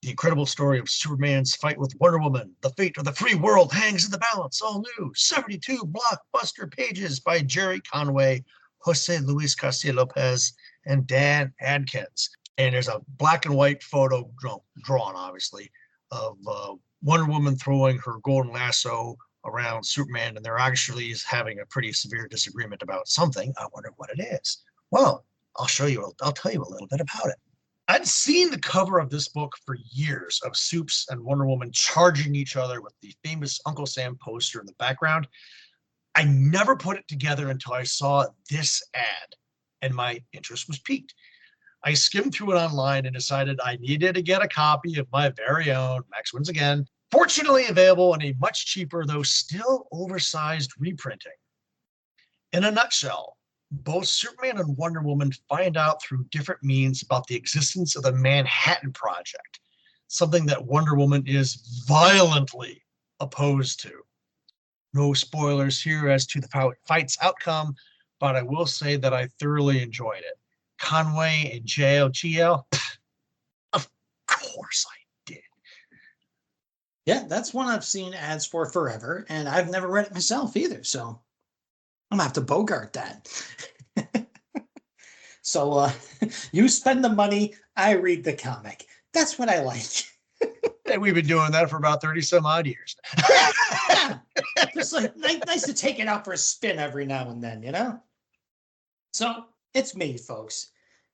The incredible story of Superman's fight with Wonder Woman. The fate of the free world hangs in the balance. All new 72 blockbuster pages by Jerry Conway, Jose Luis Garcia Lopez, and Dan Adkins. And there's a black and white photo drawn, obviously, of Wonder Woman throwing her golden lasso around Superman, and they're actually having a pretty severe disagreement about something. I wonder what it is. Well, I'll tell you a little bit about it. I'd seen the cover of this book for years of Supes and Wonder Woman charging each other with the famous Uncle Sam poster in the background. I never put it together until I saw this ad, and my interest was piqued. I skimmed through it online and decided I needed to get a copy of my very own Max Wins Again, fortunately available in a much cheaper, though still oversized reprinting. In a nutshell, both Superman and Wonder Woman find out through different means about the existence of the Manhattan Project, something that Wonder Woman is violently opposed to. No spoilers here as to the fight's outcome, but I will say that I thoroughly enjoyed it. Conway and JLGL, of course I did.
Yeah, that's one I've seen ads for forever, and I've never read it myself either, so I'm gonna have to bogart that. So you spend the money, I read the comic. That's what I like.
And we've been doing that for about 30 some odd years.
Yeah. Just like nice to take it out for a spin every now and then, you know? So it's me, folks.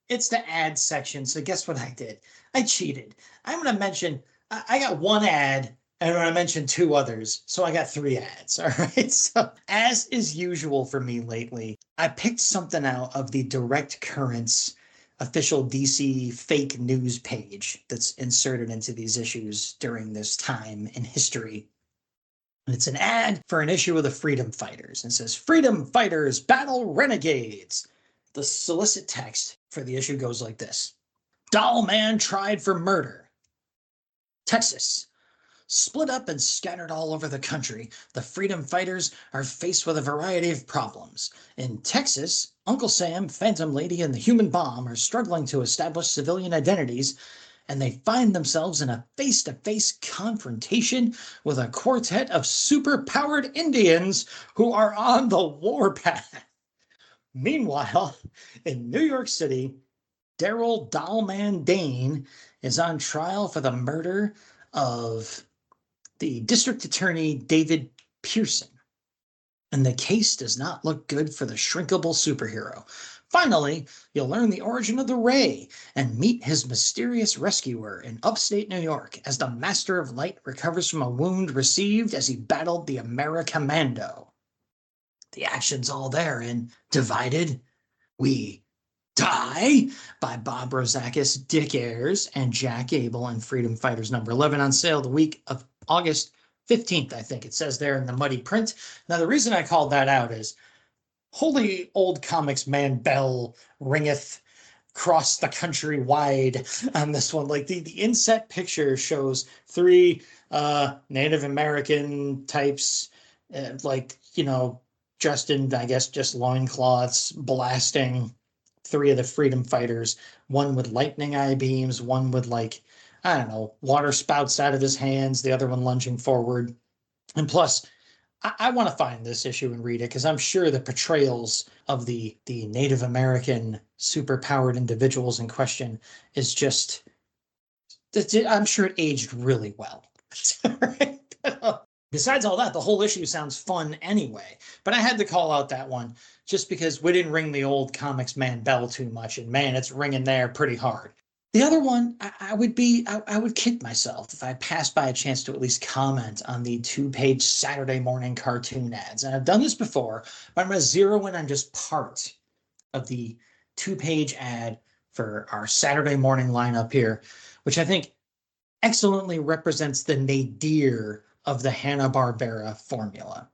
It's the ad section. So guess what I did? I cheated. I'm going to mention, I got one ad and I'm going to mention two others. So I got three ads. All right. So as is usual for me lately, I picked something out of the Direct Currents official DC fake news page that's inserted into these issues during this time in history. And it's an ad for an issue of the Freedom Fighters. It says, Freedom Fighters battle renegades. The solicit text for the issue goes like this. Doll man tried for murder. Texas. Split up and scattered all over the country, the Freedom Fighters are faced with a variety of problems. In Texas, Uncle Sam, Phantom Lady, and the Human Bomb are struggling to establish civilian identities, and they find themselves in a face-to-face confrontation with a quartet of super-powered Indians who are on the warpath. Meanwhile, in New York City, Daryl Dollman Dane is on trial for the murder of the district attorney, David Pearson. And the case does not look good for the shrinkable superhero. Finally, you'll learn the origin of the Ray and meet his mysterious rescuer in upstate New York as the Master of Light recovers from a wound received as he battled the Americommando. The action's all there in Divided We Die by Bob Rozakis, Dick Ayers, and Jack Abel in Freedom Fighters number 11 on sale the week of August 15th, I think it says there in the muddy print. Now, the reason I called that out is holy old comics man Bell ringeth across the country wide on this one. Like the inset picture shows three Native American types, like, you know, dressed in, I guess, just loincloths, blasting three of the Freedom Fighters, one with lightning eye beams, one with, like, I don't know, water spouts out of his hands, the other one lunging forward. And plus, I want to find this issue and read it because I'm sure the portrayals of the Native American superpowered individuals in question is just, I'm sure it aged really well. Besides all that, the whole issue sounds fun anyway. But I had to call out that one just because we didn't ring the old comics man bell too much. And man, it's ringing there pretty hard. The other one, I would kick myself if I passed by a chance to at least comment on the 2-page Saturday morning cartoon ads. And I've done this before, but I'm going to zero in on just part of the 2-page ad for our Saturday morning lineup here, which I think excellently represents the nadir of the Hanna-Barbera formula.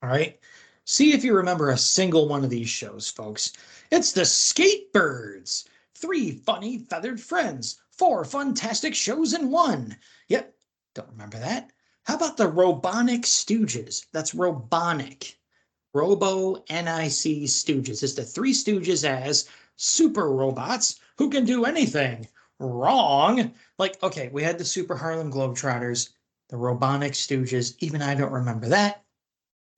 All right. See if you remember a single one of these shows, folks. It's the Skatebirds. 3 funny feathered friends, 4 fantastic shows in one. Yep, don't remember that. How about the Robonic Stooges? That's Robonic. Robo-N-I-C Stooges. It's the 3 Stooges as super robots who can do anything. Wrong. Like, okay, we had the Super Harlem Globetrotters, the Robonic Stooges. Even I don't remember that.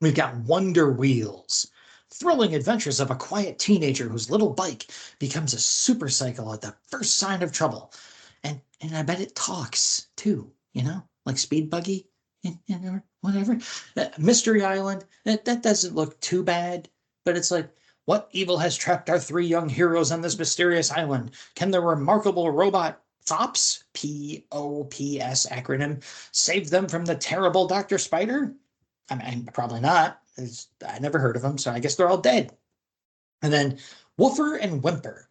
We've got Wonder Wheels. Thrilling adventures of a quiet teenager whose little bike becomes a supercycle at the first sign of trouble. And I bet it talks too, you know, like Speed Buggy, and whatever. Mystery Island, that doesn't look too bad, but it's like, what evil has trapped our 3 young heroes on this mysterious island? Can the remarkable robot Pops, P-O-P-S acronym, save them from the terrible Dr. Spider? I mean, probably not. I never heard of them, so I guess they're all dead. And then Woofer and Whimper,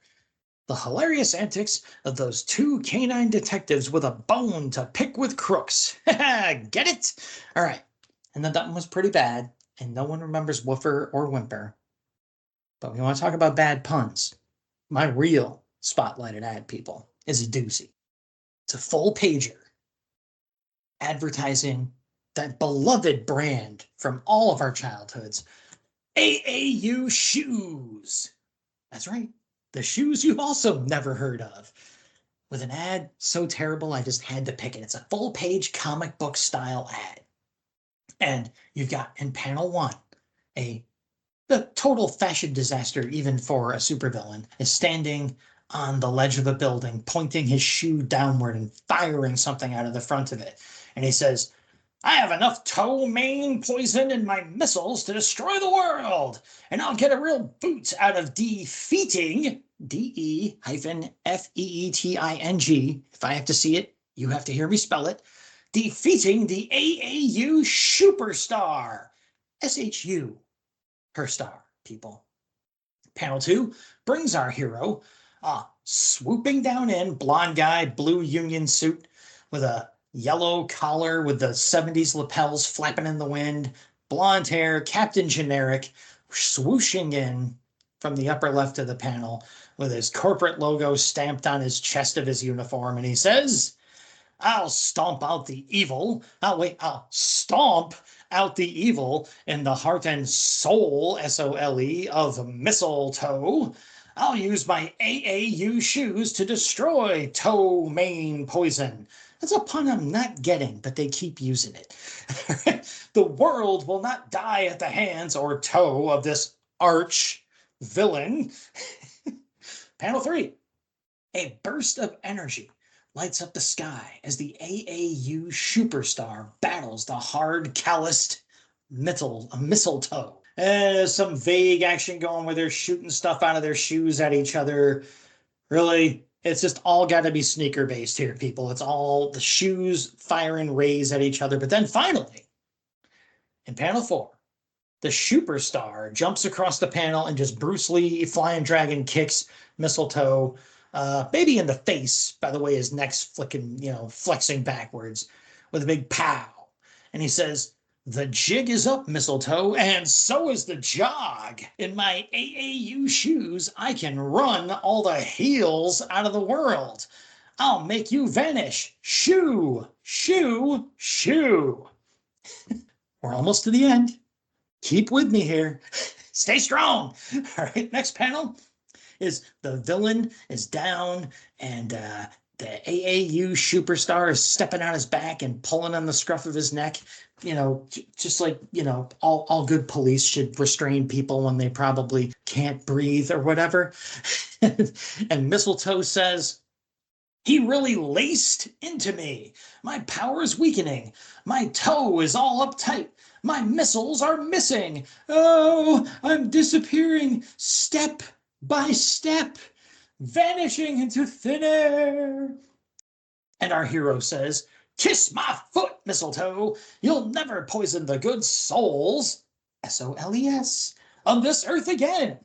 the hilarious antics of those 2 canine detectives with a bone to pick with crooks. Get it? All right. And then that one was pretty bad, and no one remembers Woofer or Whimper. But we want to talk about bad puns. My real spotlighted ad, people, is a doozy. It's a full pager advertising that beloved brand from all of our childhoods, AAU shoes. That's right. The shoes you've also never heard of. With an ad so terrible, I just had to pick it. It's a full page comic book style ad. And you've got in panel one, the total fashion disaster, even for a supervillain, is standing on the ledge of a building, pointing his shoe downward and firing something out of the front of it. And he says, I have enough tow main poison in my missiles to destroy the world, and I'll get a real boot out of defeating, DE-FEETING. If I have to see it, you have to hear me spell it. Defeating the AAU Shuperstar. SHU. Her star, people. Panel 2 brings our hero swooping down in, blonde guy, blue Union suit with a yellow collar with the 70s lapels flapping in the wind, blonde hair, Captain Generic, swooshing in from the upper left of the panel with his corporate logo stamped on his chest of his uniform. And he says, I'll stomp out the evil. I'll stomp out the evil in the heart and soul, SOLE, of mistletoe. I'll use my AAU shoes to destroy toe main poison. That's a pun I'm not getting, but they keep using it. The world will not die at the hands or toe of this arch villain. Panel 3. A burst of energy lights up the sky as the AAU Shuperstar battles the hard, calloused mistletoe. And there's some vague action going where they're shooting stuff out of their shoes at each other. Really, it's just all got to be sneaker based here, people. It's all the shoes firing rays at each other. But then finally, in panel 4, the Shuperstar jumps across the panel and just Bruce Lee flying dragon kicks mistletoe. Maybe in the face, by the way, his neck's flexing backwards with a big pow. And he says, the jig is up, mistletoe, and so is the jog. In my AAU shoes, I can run all the heels out of the world. I'll make you vanish. Shoo, shoo, shoo. We're almost to the end. Keep with me here. Stay strong. All right, next panel is the villain is down and the AAU Shuperstar is stepping on his back and pulling on the scruff of his neck. Just like, all good police should restrain people when they probably can't breathe or whatever. And mistletoe says, he really laced into me. My power is weakening. My toe is all uptight. My missiles are missing. Oh, I'm disappearing step by step, vanishing into thin air. And our hero says, kiss my foot, mistletoe. You'll never poison the good souls, SOLES, on this earth again.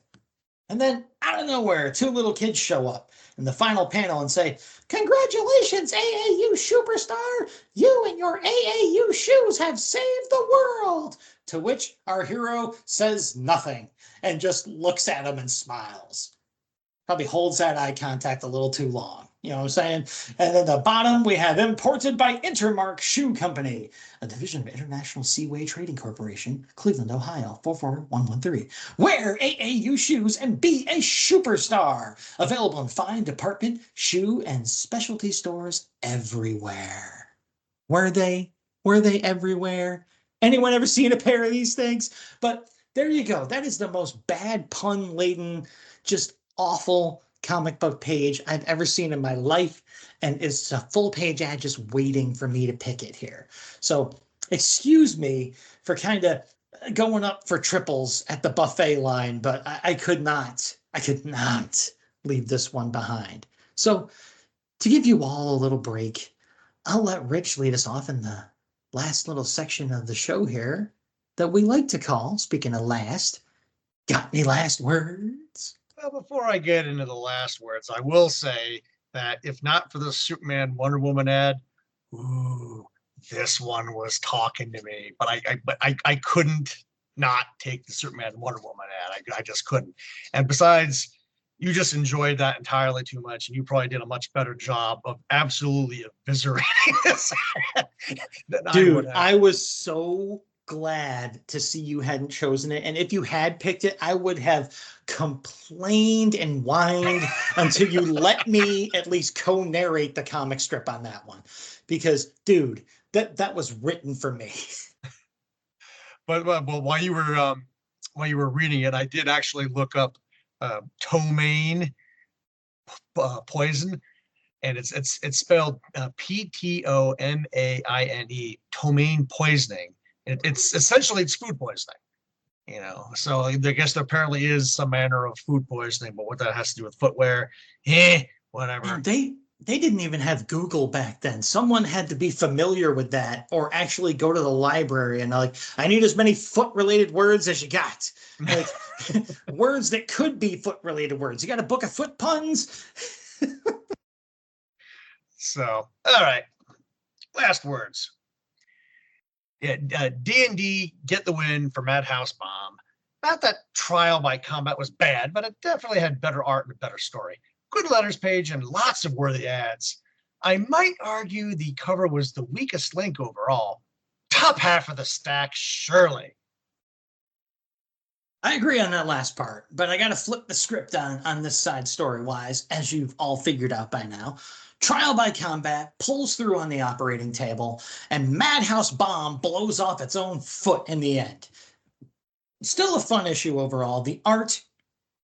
And then out of nowhere, 2 little kids show up in the final panel and say, congratulations, AAU Shuperstar. You and your AAU shoes have saved the world. To which our hero says nothing and just looks at him and smiles. Probably holds that eye contact a little too long. You know what I'm saying? And at the bottom, we have imported by Intermark Shoe Company, a division of International Seaway Trading Corporation, Cleveland, Ohio, 44113. Wear AAU shoes and be a Shuperstar. Available in fine department, shoe, and specialty stores everywhere. Were they everywhere? Anyone ever seen a pair of these things? But there you go. That is the most bad pun-laden, just awful comic book page I've ever seen in my life, and it's a full page ad just waiting for me to pick it here. So excuse me for kind of going up for triples at the buffet line, but I could not leave this one behind. So to give you all a little break, I'll let Rich lead us off in the last little section of the show here that we like to call, speaking of last, got any last words?
Well, before I get into the last words, I will say that if not for the Superman Wonder Woman ad, ooh, this one was talking to me. But I couldn't not take the Superman and Wonder Woman ad. I just couldn't. And besides, you just enjoyed that entirely too much, and you probably did a much better job of absolutely eviscerating this than I would
Dude,
have.
I was so glad to see you hadn't chosen it. And if you had picked it, I would have complained and whined until you let me at least co-narrate the comic strip on that one. Because, dude, that was written for me.
But while you were reading it, I did actually look up ptomaine poison, and it's spelled Ptomaine, ptomaine poisoning. It's essentially food poisoning, So I guess there apparently is some manner of food poisoning, but what that has to do with footwear, whatever.
Man, they didn't even have Google back then. Someone had to be familiar with that or actually go to the library and like, I need as many foot-related words as you got. Like words that could be foot-related words. You got a book of foot puns?
So, all right. Last words. Yeah, D&D Get the Win for Madhouse Bomb. Not that Trial by Combat was bad, but it definitely had better art and a better story. Good letters page and lots of worthy ads. I might argue the cover was the weakest link overall. Top half of the stack, surely.
I agree on that last part, but I got to flip the script on this side story-wise, as you've all figured out by now. Trial by Combat pulls through on the operating table, and Madhouse Bomb blows off its own foot in the end. Still a fun issue overall. The art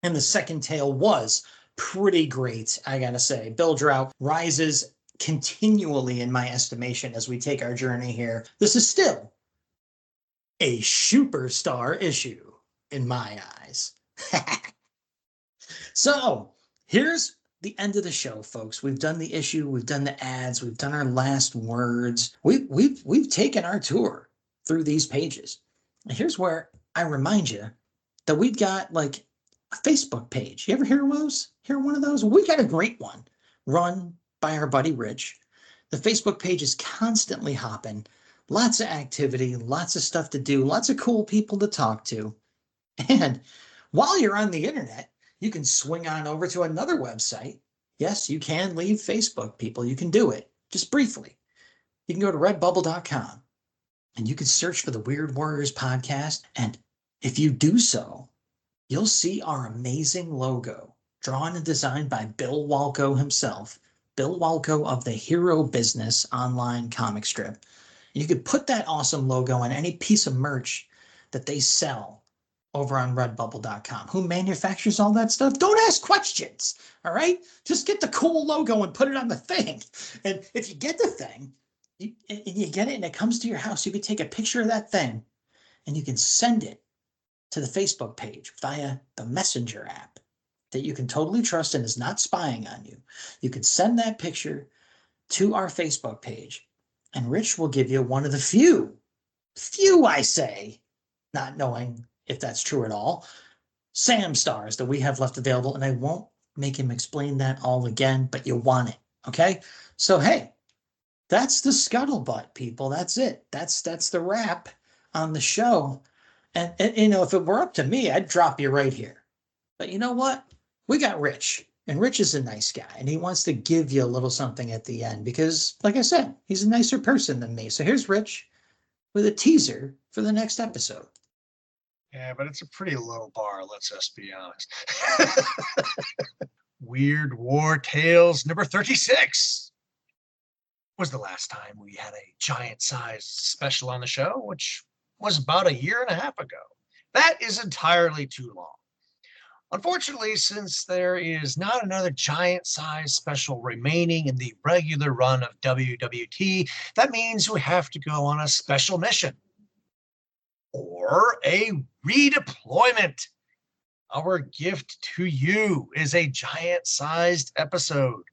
in the second tale was pretty great, I gotta say. Bill Drought rises continually in my estimation as we take our journey here. This is still a Shuperstar issue in my eyes. So here's the end of the show, folks. We've done the issue, we've done the ads, we've done our last words. We've taken our tour through these pages. And here's where I remind you that we've got like a Facebook page. You ever hear of those? Hear one of those? We got a great one run by our buddy Rich. The Facebook page is constantly hopping. Lots of activity, lots of stuff to do, lots of cool people to talk to. And while you're on the internet, you can swing on over to another website. Yes, you can leave Facebook, people. You can do it just briefly. You can go to redbubble.com and you can search for the Weird Warriors podcast. And if you do so, you'll see our amazing logo drawn and designed by Bill Walko himself. Bill Walko of the Hero Business online comic strip. You could put that awesome logo on any piece of merch that they sell over on redbubble.com. Who manufactures all that stuff? Don't ask questions, all right? Just get the cool logo and put it on the thing. And if you get the thing, and you get it and it comes to your house, you can take a picture of that thing and you can send it to the Facebook page via the Messenger app that you can totally trust and is not spying on you. You can send that picture to our Facebook page and Rich will give you one of the few I say, not knowing if that's true at all, Sam stars that we have left available. And I won't make him explain that all again, but you want it. Okay. So, hey, that's the scuttlebutt, people. That's it. That's the wrap on the show. And, if it were up to me, I'd drop you right here. But you know what? We got Rich, and Rich is a nice guy, and he wants to give you a little something at the end because, like I said, he's a nicer person than me. So here's Rich with a teaser for the next episode.
Yeah, but it's a pretty low bar, let's just be honest. Weird War Tales number 36 was the last time we had a giant-sized special on the show, which was about a year and a half ago. That is entirely too long. Unfortunately, since there is not another giant-sized special remaining in the regular run of WWT, that means we have to go on a special mission. Or a redeployment. Our gift to you is a giant-sized episode,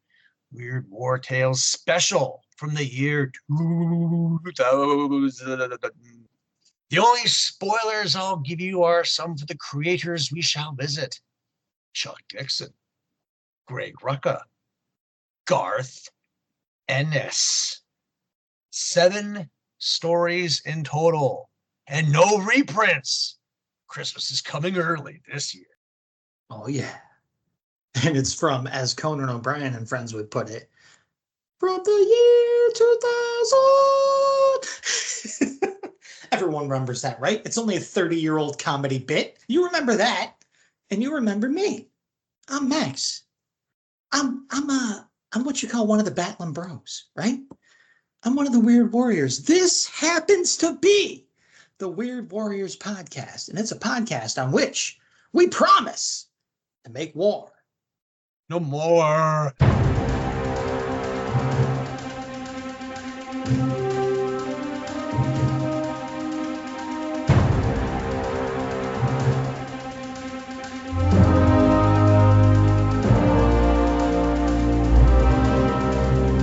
Weird War Tales special from the year 2000. The only spoilers I'll give you are some for the creators we shall visit. Chuck Dixon, Greg Rucka, Garth Ennis. 7 stories in total. And no reprints. Christmas is coming early this year.
Oh, yeah. And it's from, as Conan O'Brien and friends would put it, from the year 2000. Everyone remembers that, right? It's only a 30-year-old comedy bit. You remember that, and you remember me. I'm Max. I'm what you call one of the Battling Bros, right? I'm one of the Weird Warriors. This happens to be the Weird Warriors podcast, and it's a podcast on which we promise to make war
No more.